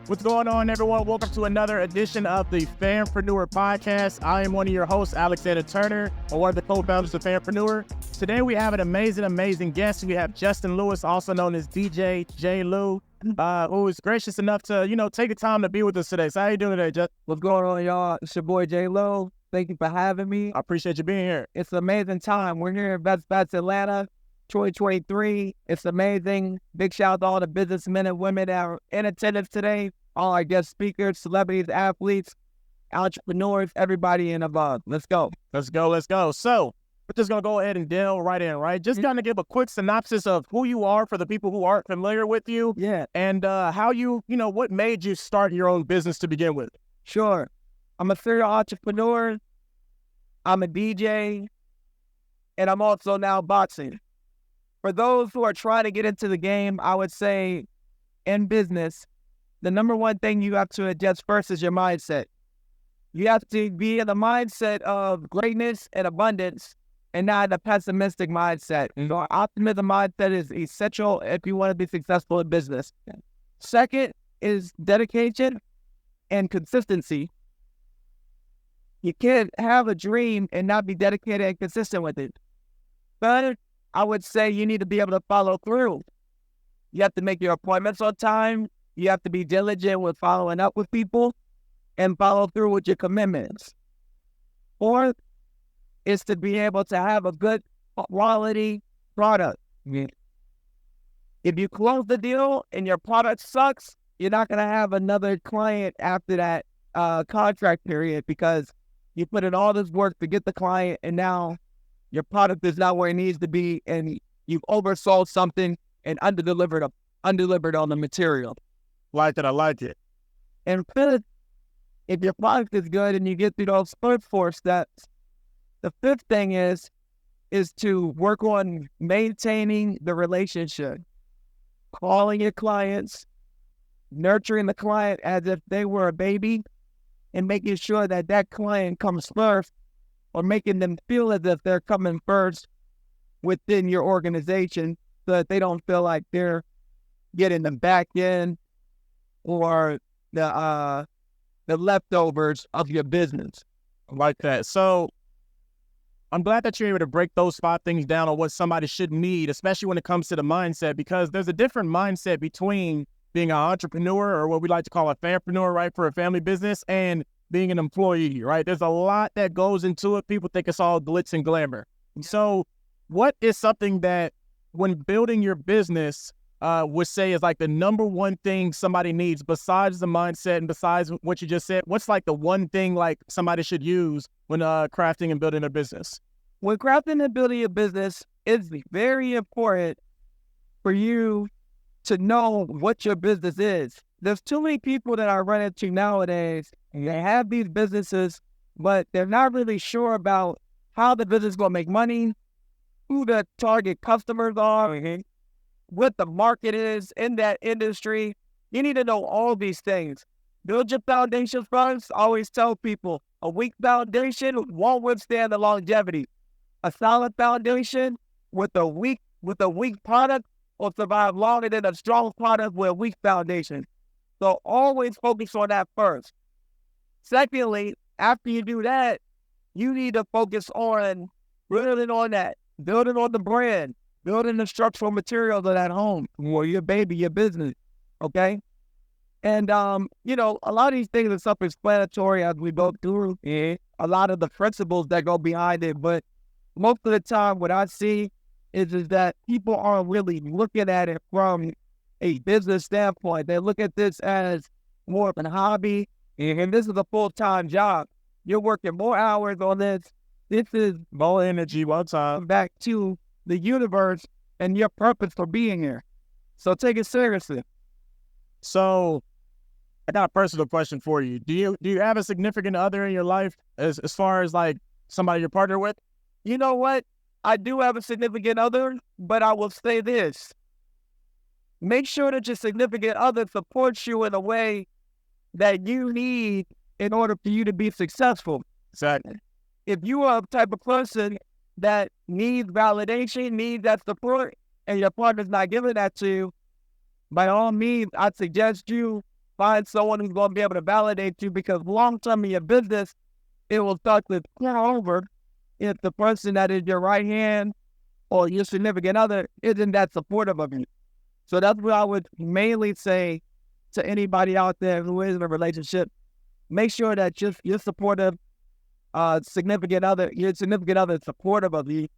What's going on, everyone? Welcome to another edition of the Fanpreneur Podcast. I am one of your hosts, Alexander Turner, or one of the co-founders of Fanpreneur. Today, we have an amazing guest. We have Justin Lewis, also known as DJ J. Lou, who is gracious enough to, take the time to be with us today. So how you doing today, Justin? What's going on, y'all? It's your boy J. Lou. Thank you for having me. I appreciate you being here. It's an amazing time. We're here in Investfest, Atlanta, 2023. It's amazing. Big shout out to all the businessmen and women that are in attendance today. All our guest speakers, celebrities, athletes, entrepreneurs, everybody involved. Let's go. Let's go. So we're just going to go ahead and delve right in, right? Just kind of give a quick synopsis of who you are for the people who aren't familiar with you. Yeah. And how what made you start your own business to begin with? Sure. I'm a serial entrepreneur. I'm a DJ. And I'm also now boxing. For those who are trying to get into the game, I would say in business, the number one thing you have to adjust first is your mindset. You have to be in the mindset of greatness and abundance and not a pessimistic mindset. So optimism mindset is essential if you want to be successful in business. Second is dedication and consistency. You can't have a dream and not be dedicated and consistent with it. Third, I would say you need to be able to follow through. You have to make your appointments on time. You have to be diligent with following up with people and follow through with your commitments. Fourth is to be able to have a good quality product. If you close the deal and your product sucks, you're not going to have another client after that contract period because you put in all this work to get the client and now your product is not where it needs to be and you've oversold something and undelivered on the material. I like it. And fifth, if your product is good and you get through those first four steps, the fifth thing is to work on maintaining the relationship, calling your clients, nurturing the client as if they were a baby, and making sure that that client comes first, or making them feel as if they're coming first within your organization so that they don't feel like they're getting the back end or the leftovers of your business. I like that. So I'm glad that you're able to break those 5 things down on what somebody should need, especially when it comes to the mindset, because there's a different mindset between being an entrepreneur, or what we like to call a fanpreneur, right, for a family business, and being an employee, right? There's a lot that goes into it. People think it's all glitz and glamour. So what is something that when building your business would say is like the number one thing somebody needs besides the mindset and besides what you just said? What's like the one thing like somebody should use when crafting and building a business? When crafting and building a business, it's very important for you to know what your business is. There's too many people that I run into nowadays, and they have these businesses, but they're not really sure about how the business is going to make money, who the target customers are, what the market is in that industry. You need to know all these things. Build your foundation first. I always tell people, a weak foundation won't withstand the longevity. A solid foundation with a weak product will survive longer than a strong product with a weak foundation. So always focus on that first. Secondly, after you do that, you need to focus on building on the brand, building the structural materials of that home or your baby, your business, okay? And, a lot of these things are self-explanatory as we go through a lot of the principles that go behind it. But most of the time, what I see is that people aren't really looking at it from a business standpoint. They look at this as more of a hobby, and this is a full-time job. You're working more hours on this. This is more energy, more time. Back to the universe and your purpose for being here. So take it seriously. So I got a personal question for you. Do you have a significant other in your life as far as like somebody you're partnered with? You know what? I do have a significant other, but I will say this. Make sure that your significant other supports you in a way that you need in order for you to be successful. Exactly. If you are the type of person that needs validation, needs that support, and your partner's not giving that to you, by all means, I'd suggest you Find someone who's going to be able to validate you, because long term in your business, it will start to turn over if the person that is your right hand or your significant other isn't that supportive of you. So that's what I would mainly say to anybody out there who is in a relationship. Make sure that your supportive significant other is supportive of you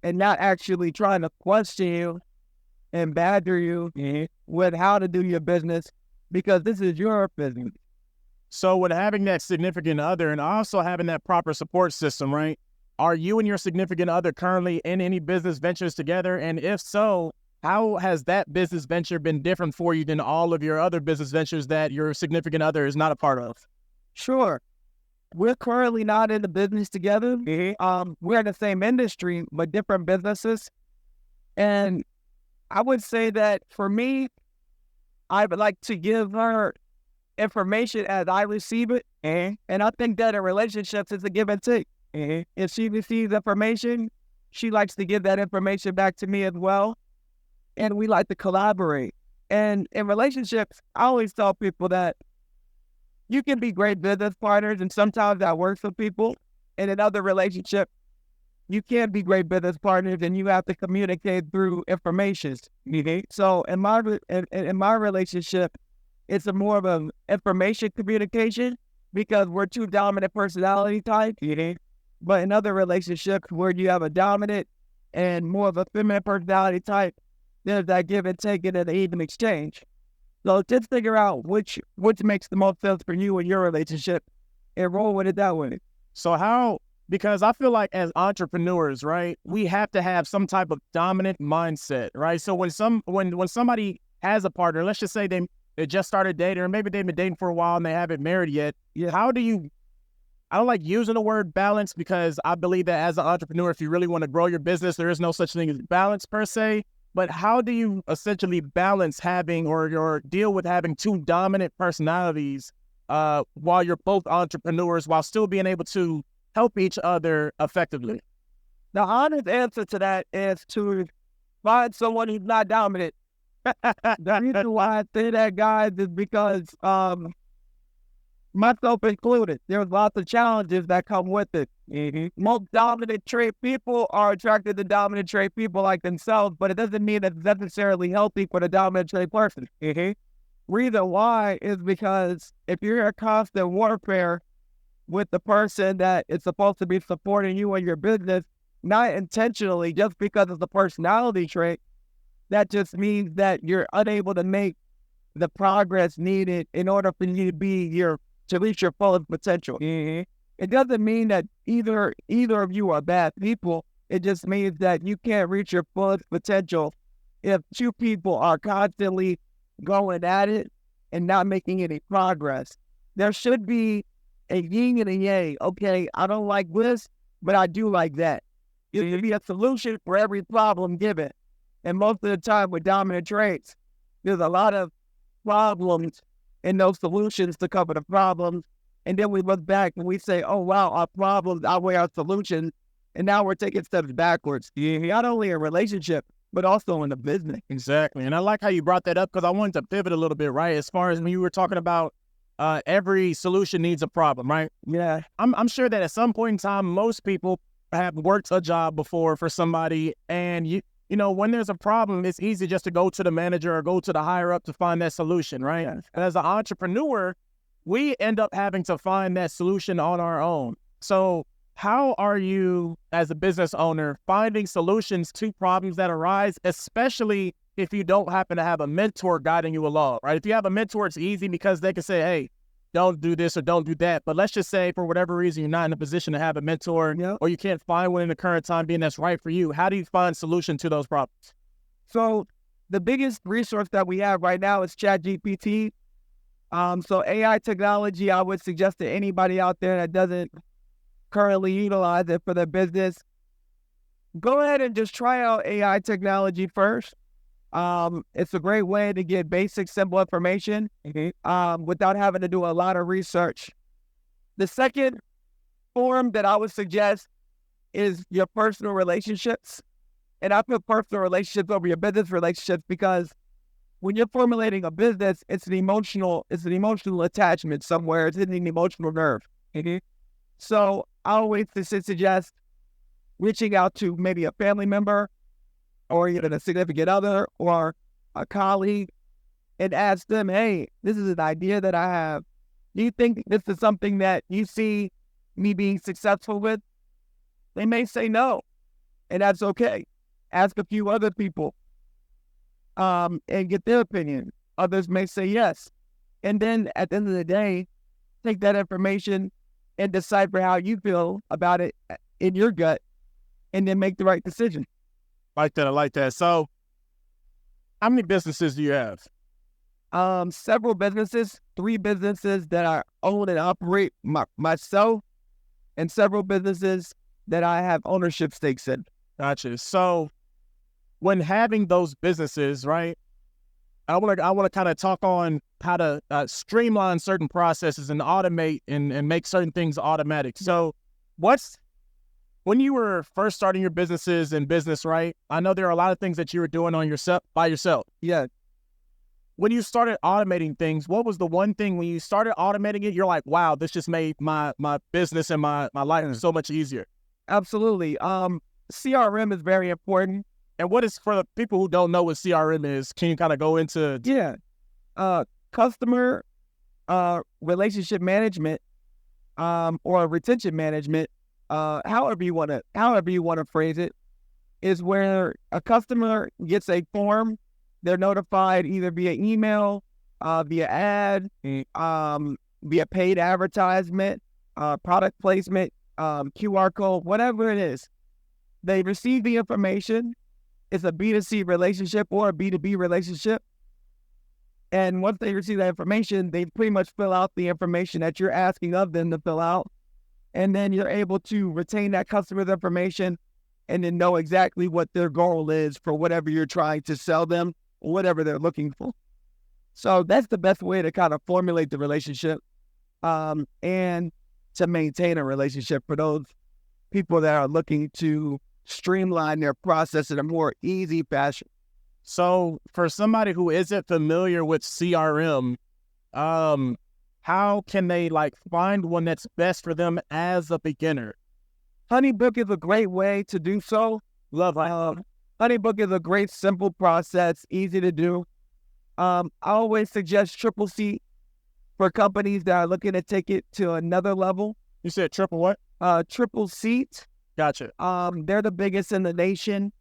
and not actually trying to question you and badger you with how to do your business, because this is your business. So with having that significant other and also having that proper support system, right? Are you and your significant other currently in any business ventures together? And if so, how has that business venture been different for you than all of your other business ventures that your significant other is not a part of? Sure. We're currently not in the business together. We're in the same industry, but different businesses. And I would say that for me, I would like to give her information as I receive it. And I think that in relationships, it's a give and take. If she receives information, she likes to give that information back to me as well. And we like to collaborate. And in relationships, I always tell people that you can be great business partners, and sometimes that works for people. And in other relationships, you can't be great business partners, and you have to communicate through information. So in my relationship, it's a more of an information communication, because we're two dominant personality types. But in other relationships where you have a dominant and more of a feminine personality type, there's that give and take and an even exchange. So just figure out which makes the most sense for you in your relationship and roll with it that way. So because I feel like as entrepreneurs, right, we have to have some type of dominant mindset, right? So when somebody has a partner, let's just say they just started dating, or maybe they've been dating for a while and they haven't married yet. Yeah. I don't like using the word balance, because I believe that as an entrepreneur, if you really want to grow your business, there is no such thing as balance per se. But how do you essentially balance having or deal with having two dominant personalities while you're both entrepreneurs, while still being able to help each other effectively? The honest answer to that is to find someone who's not dominant. The reason why I say that, guys, is because myself included, there's lots of challenges that come with it. Most dominant trait people are attracted to dominant trait people like themselves, but it doesn't mean that it's necessarily healthy for the dominant trait person. Reason why is because if you're in constant warfare with the person that is supposed to be supporting you in your business, not intentionally, just because of the personality trait, that just means that you're unable to make the progress needed in order for you to reach your fullest potential. It doesn't mean that either of you are bad people. It just means that you can't reach your fullest potential if two people are constantly going at it and not making any progress. There should be a yin and a yang. Okay, I don't like this, but I do like that. It should be a solution for every problem given. And most of the time with dominant traits, there's a lot of problems and no solutions to cover the problems. And then we look back and we say, oh, wow, our problems outweigh our solutions. And now we're taking steps backwards. Not only in relationship, but also in the business. Exactly. And I like how you brought that up, because I wanted to pivot a little bit, right? As far as when you were talking about every solution needs a problem, right? Yeah. I'm sure that at some point in time, most people have worked a job before for somebody, and you know, when there's a problem, it's easy just to go to the manager or go to the higher up to find that solution, right? Yes. And as an entrepreneur, we end up having to find that solution on our own. So how are you, as a business owner, finding solutions to problems that arise, especially if you don't happen to have a mentor guiding you along, right? If you have a mentor, it's easy because they can say, hey, don't do this or don't do that. But let's just say for whatever reason, you're not in a position to have a mentor, or you can't find one in the current time being that's right for you. How do you find solution to those problems? So the biggest resource that we have right now is ChatGPT. So AI technology, I would suggest to anybody out there that doesn't currently utilize it for their business, go ahead and just try out AI technology first. It's a great way to get basic, simple information without having to do a lot of research. The second form that I would suggest is your personal relationships. And I put personal relationships over your business relationships because when you're formulating a business, it's an emotional attachment somewhere. It's hitting an emotional nerve. Mhm. So I always suggest reaching out to maybe a family member or even a significant other or a colleague and ask them, hey, this is an idea that I have. Do you think this is something that you see me being successful with? They may say no, and that's okay. Ask a few other people and get their opinion. Others may say yes. And then at the end of the day, take that information and decipher how you feel about it in your gut and then make the right decision. Like that. I like that. So how many businesses do you have? Several businesses, 3 businesses that I own and operate myself, and several businesses that I have ownership stakes in. Gotcha. So when having those businesses, right, I want to kind of talk on how to streamline certain processes and automate and make certain things automatic. So when you were first starting your businesses and business, right, I know there are a lot of things that you were doing on yourself by yourself. Yeah. When you started automating things, what was the one thing when you started automating it, you're like, wow, this just made my business and my life so much easier? Absolutely. CRM is very important. And what is, for the people who don't know what CRM is, can you kind of go into? Yeah. Customer relationship management or retention management, however you want to phrase it, is where a customer gets a form. They're notified either via email, via ad, via paid advertisement, product placement, QR code, whatever it is. They receive the information. It's a B2C relationship or a B2B relationship. And once they receive that information, they pretty much fill out the information that you're asking of them to fill out. And then you're able to retain that customer's information and then know exactly what their goal is for whatever you're trying to sell them, or whatever they're looking for. So that's the best way to kind of formulate the relationship and to maintain a relationship for those people that are looking to streamline their process in a more easy fashion. So for somebody who isn't familiar with CRM, how can they find one that's best for them as a beginner? HoneyBook is a great way to do so. Love HoneyBook is a great, simple process, easy to do. I always suggest Triple C for companies that are looking to take it to another level. You said triple what? Triple Seat. Gotcha. They're the biggest in the nation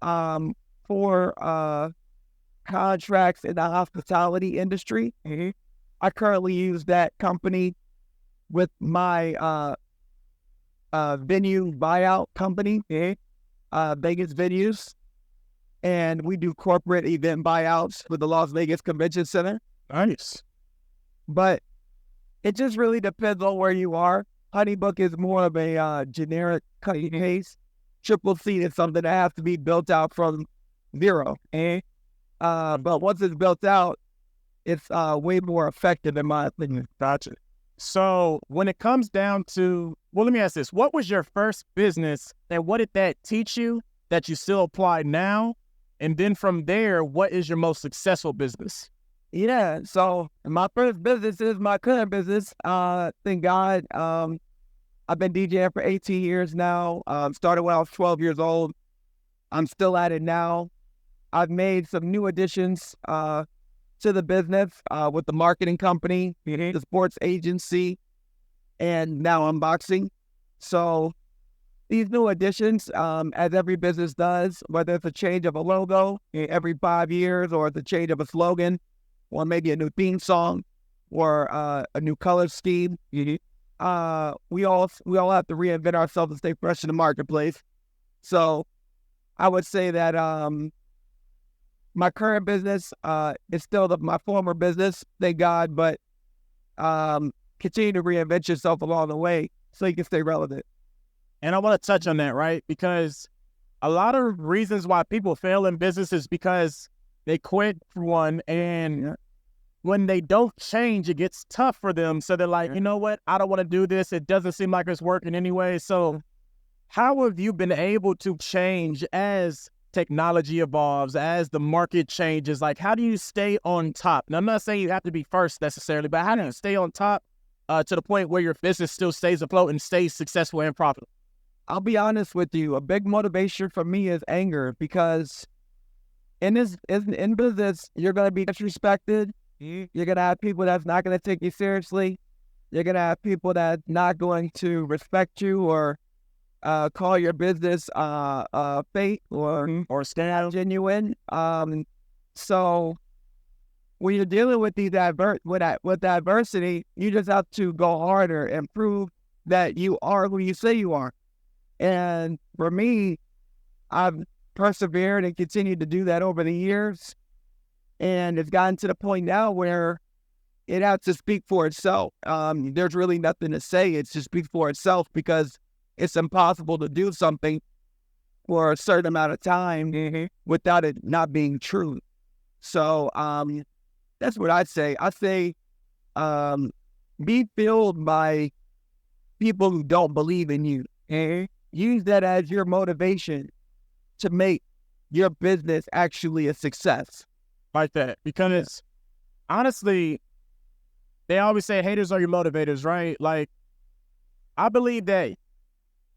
for contracts in the hospitality industry. Mm-hmm. I currently use that company with my venue buyout company, Vegas Venues, and we do corporate event buyouts with the Las Vegas Convention Center. Nice. But it just really depends on where you are. HoneyBook is more of a generic cut and paste. Triple C is something that has to be built out from zero. But once it's built out, it's way more effective in my opinion. Gotcha. So when it comes down to, well, let me ask this. What was your first business and what did that teach you that you still apply now? And then from there, what is your most successful business? Yeah, so my first business is my current business. Thank God. I've been DJing for 18 years now. Started when I was 12 years old. I'm still at it now. I've made some new additions to the business with the marketing company, the sports agency, and now unboxing. So these new additions, as every business does, whether it's a change of a logo every 5 years or it's a change of a slogan, or maybe a new theme song, or a new color scheme. We all have to reinvent ourselves to stay fresh in the marketplace. So I would say that my current business is still my former business, thank God, but continue to reinvent yourself along the way so you can stay relevant. And I want to touch on that, right? Because a lot of reasons why people fail in business is because they quit for one, and when they don't change, it gets tough for them. So they're like, you know what? I don't want to do this. It doesn't seem like it's working anyway. So how have you been able to change as technology evolves, as the market changes, like how do you stay on top? And I'm not saying you have to be first necessarily, but how do you stay on top to the point where your business still stays afloat and stays successful and profitable? I'll be honest with you. A big motivation for me is anger, because in business, you're going to be disrespected. You're going to have people that's not going to take you seriously. You're going to have people that's not going to respect you or call your business fake or stand genuine. So when you're dealing with these with adversity, you just have to go harder and prove that you are who you say you are. And for me, I've persevered and continued to do that over the years. And it's gotten to the point now where it has to speak for itself. There's really nothing to say. It's just speak for itself, because it's impossible to do something for a certain amount of time without it not being true. So that's what I'd say. I say be filled by people who don't believe in you. Use that as your motivation to make your business actually a success. Like that. Because honestly, they always say haters are your motivators, right? Like, I believe that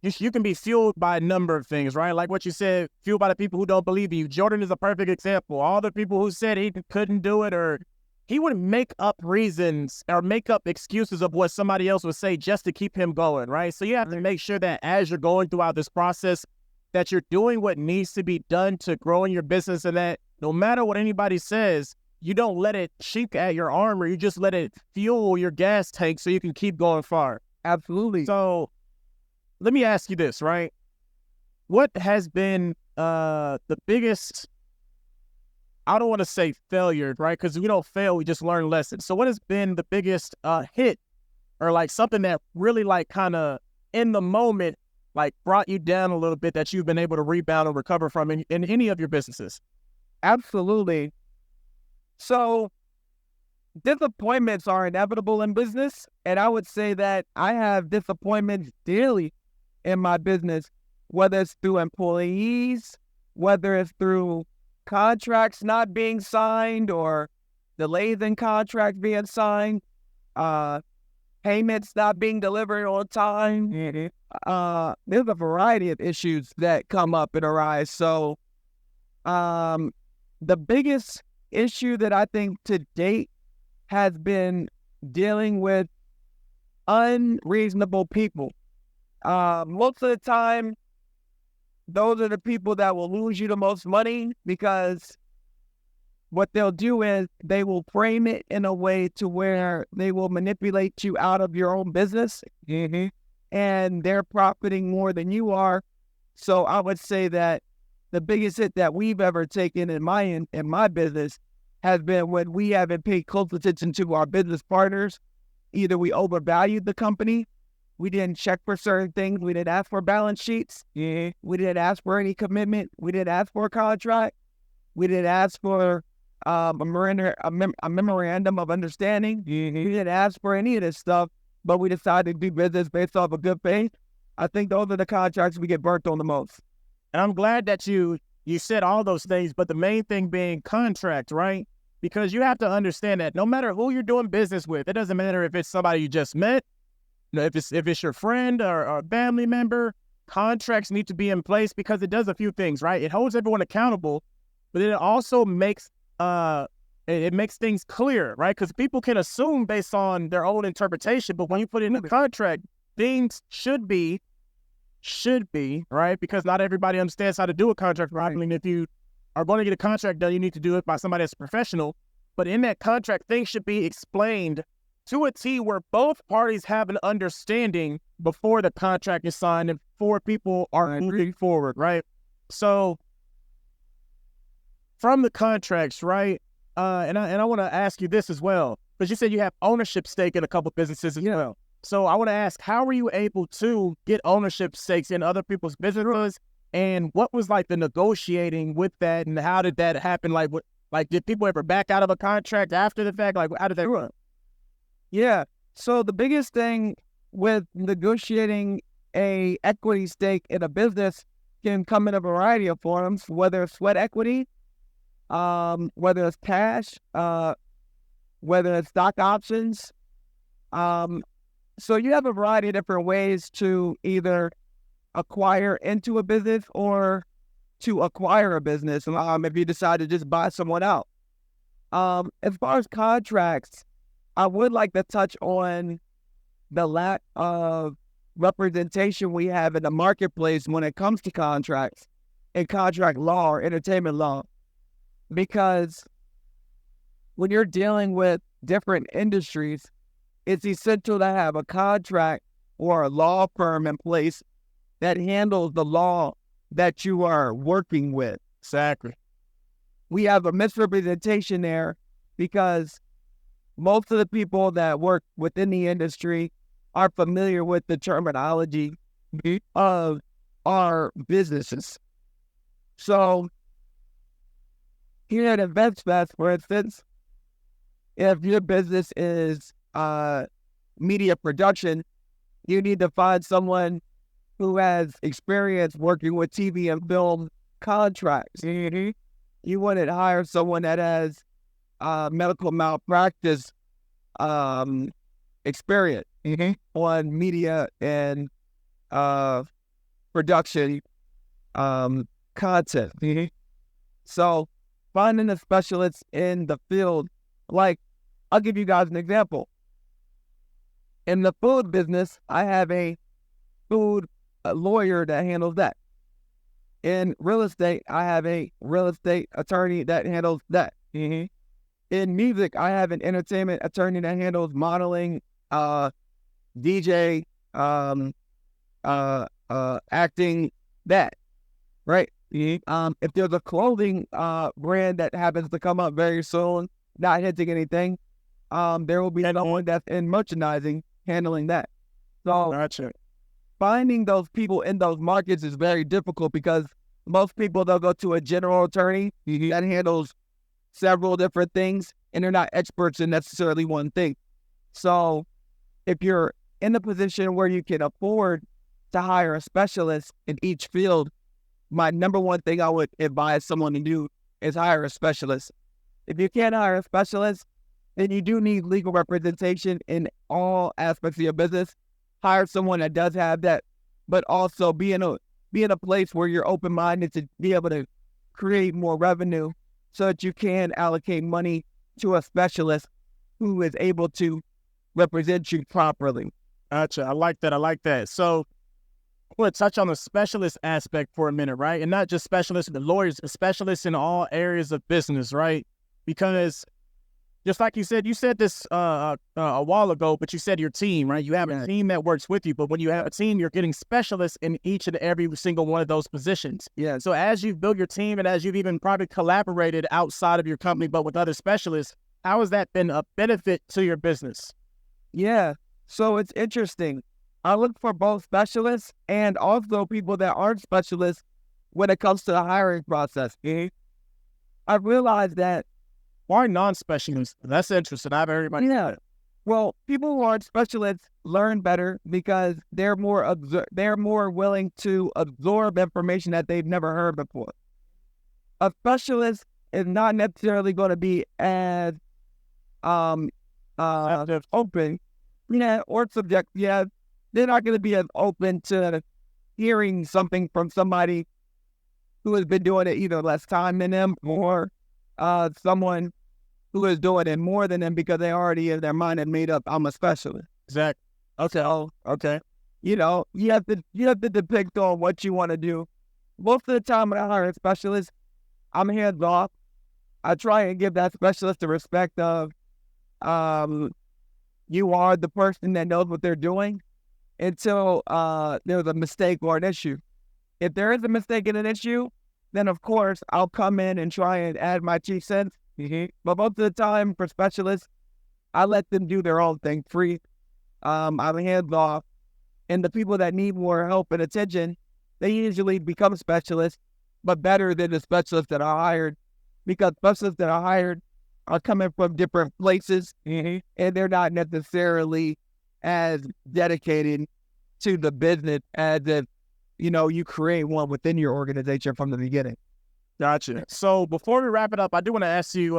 you can be fueled by a number of things, right? Like what you said, fueled by the people who don't believe in you. Jordan is a perfect example. All the people who said he couldn't do it, or he would make up reasons or make up excuses of what somebody else would say just to keep him going, right? So you have to make sure that as you're going throughout this process, that you're doing what needs to be done to grow in your business, and that no matter what anybody says, you don't let it chink at your armor. You just let it fuel your gas tank so you can keep going far. Absolutely. So let me ask you this, right? What has been the biggest, I don't want to say failure, right? Because we don't fail, we just learn lessons. So what has been the biggest hit, or like something that really like kind of in the moment, like brought you down a little bit that you've been able to rebound and recover from in any of your businesses? Absolutely. So disappointments are inevitable in business. And I would say that I have disappointments daily in my business, whether it's through employees, whether it's through contracts not being signed or delays in contracts being signed, payments not being delivered on time. There's a variety of issues that come up and arise. So the biggest issue that I think to date has been dealing with unreasonable people. Most of the time, those are the people that will lose you the most money, because what they'll do is they will frame it in a way to where they will manipulate you out of your own business, and they're profiting more than you are. So I would say that the biggest hit that we've ever taken in my business has been when we haven't paid close attention to our business partners. Either we overvalued the company, we didn't check for certain things, we didn't ask for balance sheets, we didn't ask for any commitment, we didn't ask for a contract, we didn't ask for a memorandum of understanding, we didn't ask for any of this stuff, but we decided to do business based off of good faith. I think those are the contracts we get burnt on the most. And I'm glad that you said all those things, but the main thing being contract, right? Because you have to understand that no matter who you're doing business with, it doesn't matter if it's somebody you just met, if it's your friend or a family member, contracts need to be in place, because it does a few things, right? It holds everyone accountable, but it also makes it makes things clear, right? Because people can assume based on their own interpretation, but when you put it in a contract, things should be, right? Because not everybody understands how to do a contract properly. And if you are going to get a contract done, you need to do it by somebody that's professional. But in that contract, things should be explained to a T where both parties have an understanding before the contract is signed and before people are moving forward, right? So from the contracts, right? And I want to ask you this as well, because you said you have ownership stake in a couple businesses as well. So I want to ask, how were you able to get ownership stakes in other people's businesses? And what was like the negotiating with that, and how did that happen? Like, did people ever back out of a contract after the fact? Like, how did that run? Yeah. So the biggest thing with negotiating a equity stake in a business can come in a variety of forms, whether it's sweat equity, whether it's cash, whether it's stock options. So you have a variety of different ways to either acquire into a business or to acquire a business if you decide to just buy someone out. As far as contracts, I would like to touch on the lack of representation we have in the marketplace when it comes to contracts and contract law or entertainment law. Because when you're dealing with different industries, it's essential to have a contract or a law firm in place that handles the law that you are working with. Exactly. We have a misrepresentation there because most of the people that work within the industry are familiar with the terminology of our businesses. So here at Investfest, for instance, if your business is media production, you need to find someone who has experience working with TV and film contracts. You wouldn't hire someone that has medical malpractice experience on media and production content. So finding a specialist in the field, like I'll give you guys an example. In the food business, I have a food lawyer that handles that. In real estate, I have a real estate attorney that handles that. In music, I have an entertainment attorney that handles modeling, DJ, acting, that. Right? If there's a clothing brand that happens to come up very soon, not hinting anything, there will be someone that's in merchandising handling that. So Gotcha. finding those people in those markets is very difficult because most people, they'll go to a general attorney that handles several different things, and they're not experts in necessarily one thing. So if you're in a position where you can afford to hire a specialist in each field, my number one thing I would advise someone to do is hire a specialist. If you can't hire a specialist, then you do need legal representation in all aspects of your business. Hire someone that does have that, but also be in a place where you're open-minded to be able to create more revenue so that you can allocate money to a specialist who is able to represent you properly. Gotcha. I like that. So I want to touch on the specialist aspect for a minute, right? And not just specialists, the lawyers, specialists in all areas of business, right? Because just like you said this a while ago, but you said your team, right? You have a team that works with you, but when you have a team, you're getting specialists in each and every single one of those positions. Yeah. So as you've built your team and as you've even probably collaborated outside of your company, but with other specialists, how has that been a benefit to your business? Yeah. So it's interesting. I look for both specialists and also people that aren't specialists when it comes to the hiring process. I realized that. Why non-specialists? That's interesting. I've heard anybody. Yeah. Well, people who aren't specialists learn better because they're more willing to absorb information that they've never heard before. A specialist is not necessarily going to be as open, or subject. Yeah, they're not going to be as open to hearing something from somebody who has been doing it either less time than them or someone who is doing it more than them because they already in their mind and made up, I'm a specialist. Exactly. Okay. You know, you have to depict on what you want to do. Most of the time when I hire a specialist, I'm hands off. I try and give that specialist the respect of you are the person that knows what they're doing until there's a mistake or an issue. If there is a mistake in an issue, then of course I'll come in and try and add my 2 cents. But most of the time for specialists, I let them do their own thing free. I'm hands off. And the people that need more help and attention, they usually become specialists, but better than the specialists that are hired, because specialists that are hired are coming from different places and they're not necessarily as dedicated to the business as if you create one within your organization from the beginning. Gotcha. So before we wrap it up, I do want to ask you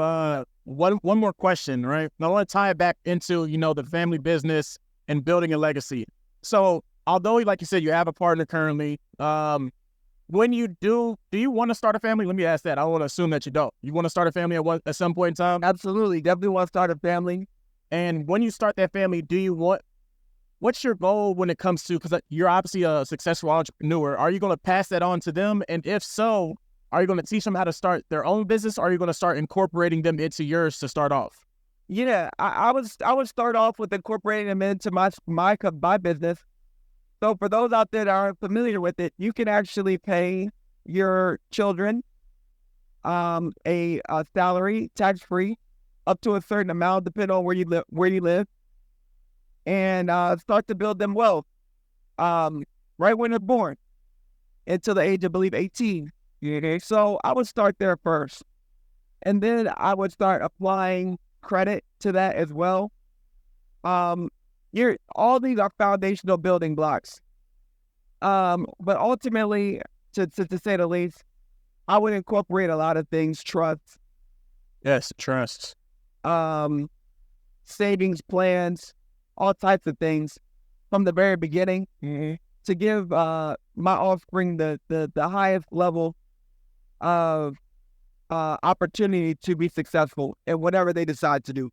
one more question, right? And I want to tie it back into, the family business and building a legacy. So although, like you said, you have a partner currently, when you do you want to start a family? Let me ask that. I want to assume that you don't. You want to start a family at some point in time? Absolutely. Definitely want to start a family. And when you start that family, what's your goal when it comes to, because you're obviously a successful entrepreneur, are you going to pass that on to them? And if so, are you going to teach them how to start their own business, or are you going to start incorporating them into yours to start off? Yeah, I would start off with incorporating them into my business. So for those out there that aren't familiar with it, you can actually pay your children a salary, tax-free, up to a certain amount, depending on where you live, and start to build them wealth right when they're born until the age of, I believe, 18. So I would start there first, and then I would start applying credit to that as well. All these are foundational building blocks. But ultimately, to say the least, I would incorporate a lot of things: trust. Yes, trust. Savings plans, all types of things from the very beginning to give my offspring the highest level of opportunity to be successful in whatever they decide to do.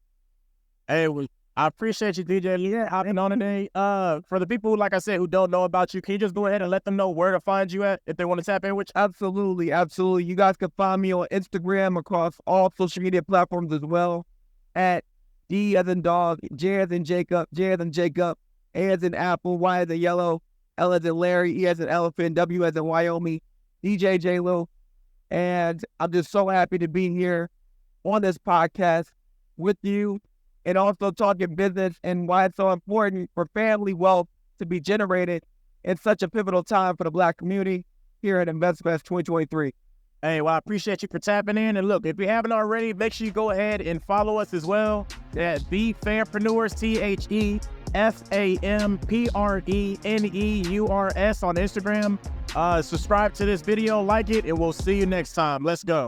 Hey, I appreciate you, DJ. Yeah, out and on today. For the people, like I said, who don't know about you, can you just go ahead and let them know where to find you at if they want to tap in with you? Absolutely, absolutely. You guys can find me on Instagram across all social media platforms as well, at D as in dog, J as in Jacob, J as in Jacob, A as in apple, Y as in yellow, L as in Larry, E as in elephant, W as in Wyoming, DJ J Lo. And I'm just so happy to be here on this podcast with you, and also talking business and why it's so important for family wealth to be generated in such a pivotal time for the Black community here at Investfest 2023. Hey, well, I appreciate you for tapping in. And look, if you haven't already, make sure you go ahead and follow us as well at The Fairpreneurs, TheFampreneurs on Instagram. Subscribe to this video, like it, and we'll see you next time. Let's go.